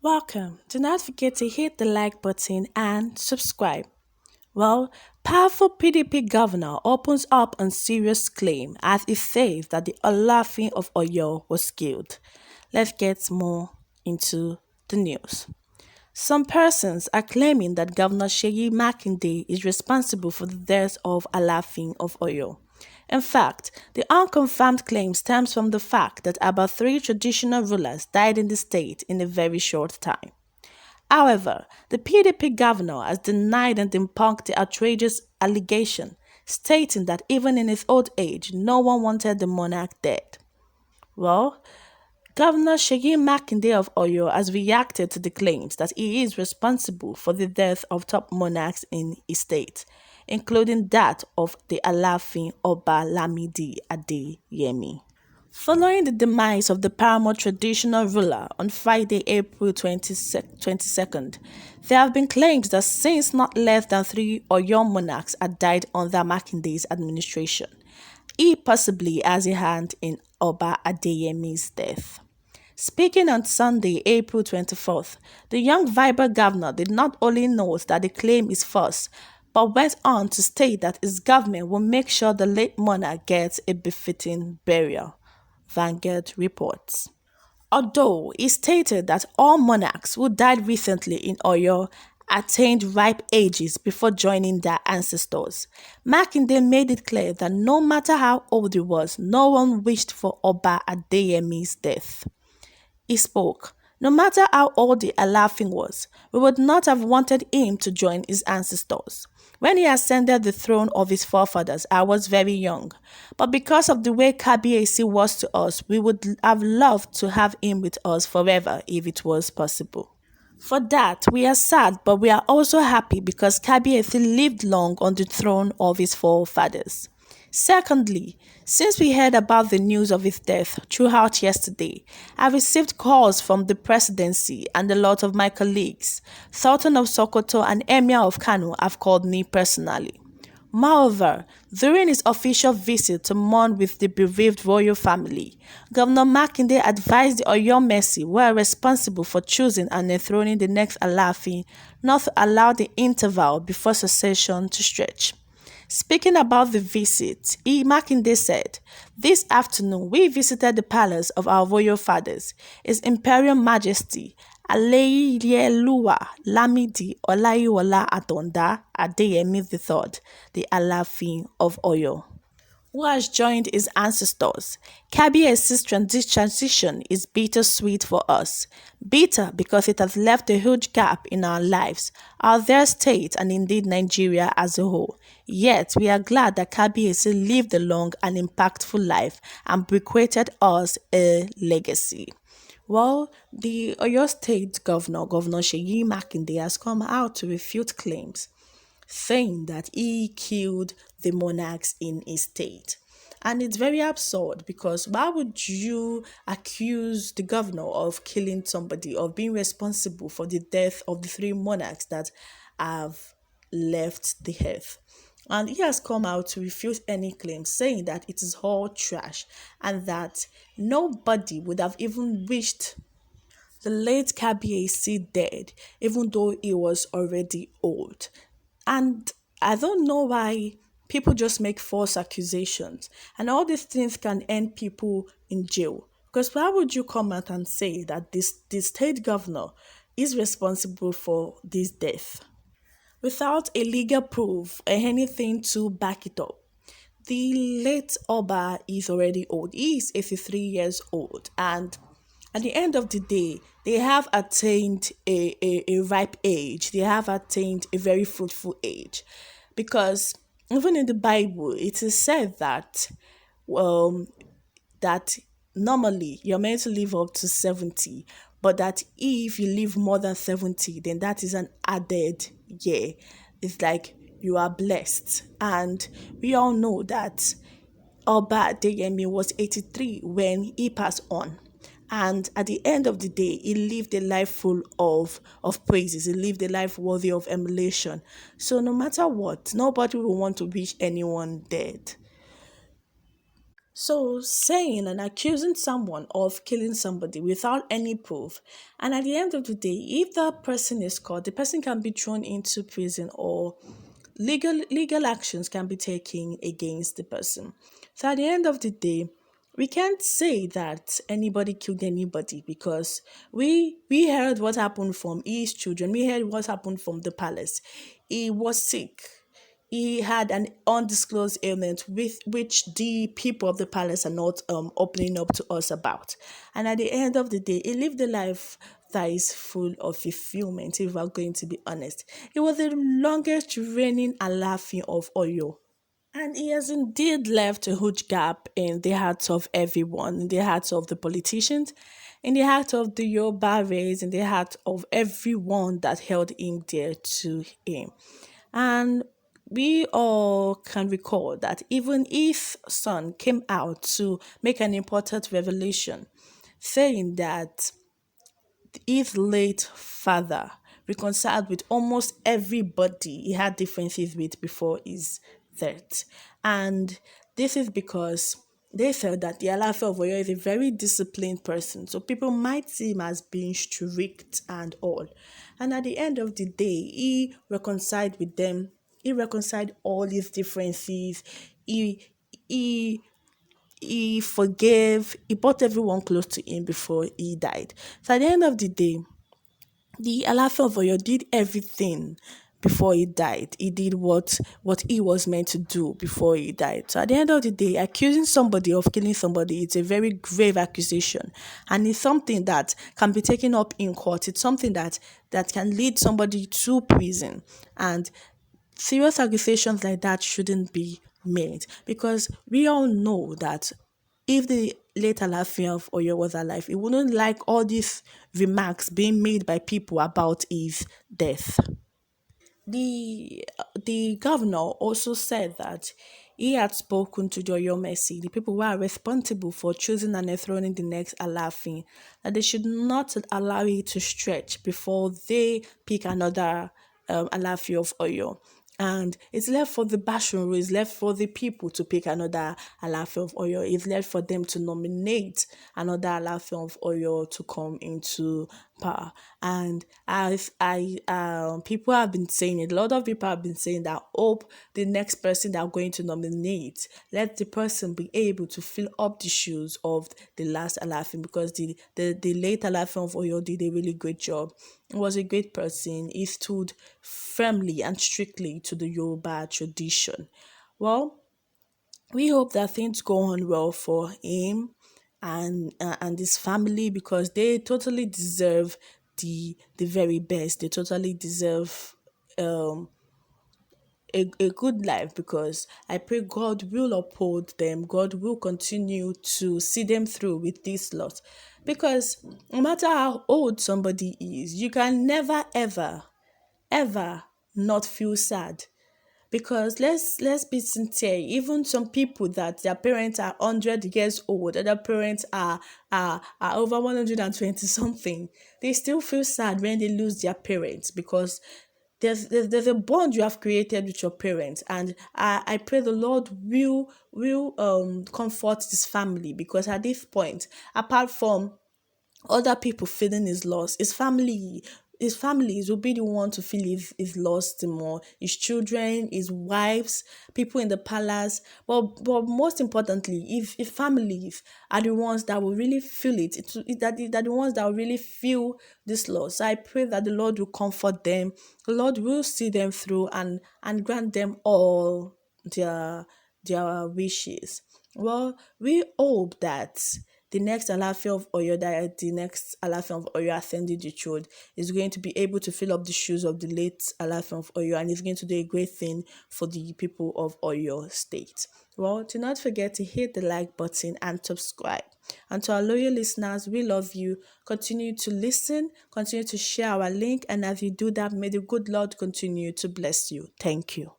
Welcome. Do not forget to hit the like button and subscribe. Well, powerful PDP governor opens up on serious claim as he says that the Alaafin of Oyo was killed. Let's get more into the news. Some persons are claiming that Governor Seyi Makinde is responsible for the death of Alaafin of Oyo. In fact, the unconfirmed claim stems from the fact that about 3 traditional rulers died in the state in a very short time. However, the PDP governor has denied and debunked the outrageous allegation, stating that even in his old age, no one wanted the monarch dead. Well, Governor Seyi Makinde of Oyo has reacted to the claims that he is responsible for the death of top monarchs in his state, including that of the Alaafin Oba Lamidi Adeyemi. Following the demise of the paramount traditional ruler on Friday, April 22nd, there have been claims that since not less than 3 Oyo monarchs had died under Makinde's administration, he possibly has a hand in Oba Adeyemi's death. Speaking on Sunday, April 24th, the young vibrant governor did not only note that the claim is false, but went on to state that his government will make sure the late monarch gets a befitting burial. Vanguard reports. Although he stated that all monarchs who died recently in Oyo attained ripe ages before joining their ancestors, Makinde made it clear that no matter how old he was, no one wished for Oba Adeyemi's death. He spoke, "No matter how old the Alaafin was, we would not have wanted him to join his ancestors. When he ascended the throne of his forefathers, I was very young. But because of the way Kabiyesi was to us, we would have loved to have him with us forever if it was possible. For that, we are sad, but we are also happy because Kabiyesi lived long on the throne of his forefathers." Secondly, since we heard about the news of his death throughout yesterday, I received calls from the presidency and a lot of my colleagues. Sultan of Sokoto and Emir of Kano have called me personally. Moreover, during his official visit to mourn with the bereaved royal family, Governor Makinde advised the Oyo Mercy, who are responsible for choosing and enthroning the next Alaafin, not to allow the interval before succession to stretch. Speaking about the visit, Makinde said, "This afternoon we visited the palace of our royal fathers, His Imperial Majesty Alayeluwa Lamidi Olayiwola Atonda Adeyemi III, the Alaafin of Oyo, who has joined his ancestors. Kabiyesi's transition is bittersweet for us. Bitter because it has left a huge gap in our lives, our dear state, and indeed Nigeria as a whole. Yet we are glad that Kabiyesi lived a long and impactful life and bequeathed us a legacy." Well, the Oyo State Governor, Governor Seyi Makinde, has come out to refute claims, saying that he killed the monarchs in his state. And it's very absurd because why would you accuse the governor of killing somebody, of being responsible for the death of the 3 monarchs that have left the earth? And he has come out to refute any claim, saying that it is all trash and that nobody would have even wished the late Kabiyesi dead, even though he was already old. And I don't know why people just make false accusations, and all these things can end people in jail. Because why would you come out and say that the state governor is responsible for this death without a legal proof or anything to back it up? The late Oba is already old. He is 83 years old, and at the end of the day, they have attained a ripe age. They have attained a very fruitful age. Because even in the Bible, it is said that that normally you're meant to live up to 70, but that if you live more than 70, then that is an added year. It's like you are blessed. And we all know that Oba Adeyemi was 83 when he passed on. And at the end of the day, he lived a life full of praises. He lived a life worthy of emulation. So no matter what, nobody will want to wish anyone dead. So, saying and accusing someone of killing somebody without any proof, and at the end of the day, if that person is caught, the person can be thrown into prison or legal actions can be taken against the person. So, at the end of the day, we can't say that anybody killed anybody because we heard what happened from his children. We heard what happened from the palace. He was sick. He had an undisclosed ailment with which the people of the palace are not opening up to us about. And at the end of the day, he lived a life that is full of fulfillment, if we're going to be honest. He was the longest reigning Alaafin of Oyo. And he has indeed left a huge gap in the hearts of everyone, in the hearts of the politicians, in the heart of the Yoruba race, in the heart of everyone that held him dear to him. And we all can recall that even if son came out to make an important revelation, saying that his late father reconciled with almost everybody he had differences with before his death. And this is because they felt that the Alaafin of Oyo is a very disciplined person. So people might see him as being strict and all. And at the end of the day, he reconciled with them. He reconciled all his differences. He he forgave, he brought everyone close to him before he died. So at the end of the day, the Alaafin of Oyo did everything before he died. He did what he was meant to do before he died. So at the end of the day, accusing somebody of killing somebody is a very grave accusation, and it's something that can be taken up in court. It's something that can lead somebody to prison, and serious accusations like that shouldn't be made because we all know that if the late Alaafin of Oyo was alive, he wouldn't like all these remarks being made by people about his death. The governor also said that he had spoken to the Oyo Mercy, the people who are responsible for choosing and enthroning the next Alaafin, that they should not allow it to stretch before they pick another Alaafin of Oyo. And it's left for the Bashunru, it's left for the people to pick another Alaafin of Oyo. It's left for them to nominate another Alaafin of Oyo to come into power. And as people have been saying it, a lot of people have been saying that hope the next person that are going to nominate, let the person be able to fill up the shoes of the last Alaafin because the late Alaafin of Oyo did a really great job. He was a great person. He stood firmly and strictly to the Yoruba tradition. Well, we hope that things go on well for him and his family because they totally deserve the very best. They totally deserve a good life because I pray God will uphold them. God will continue to see them through with this loss. Because no matter how old somebody is, you can never ever not feel sad because let's be sincere. Even some people that their parents are 100 years old, other parents are over 120 something, they still feel sad when they lose their parents because there's a bond you have created with your parents, and I pray the Lord will comfort this family because at this point, apart from other people feeling his loss. His families will be the one to feel his loss the more. His children, his wives, people in the palace. But most importantly, if his families are the ones that will really feel it, that the ones that will really feel this loss. So I pray that the Lord will comfort them. The Lord will see them through and grant them all their wishes. Well, we hope that the next Alaafin of Oyo ascending the throne is going to be able to fill up the shoes of the late Alaafin of Oyo and is going to do a great thing for the people of Oyo State. Well, do not forget to hit the like button and subscribe. And to our loyal listeners, we love you. Continue to listen, continue to share our link, and as you do that, may the good Lord continue to bless you. Thank you.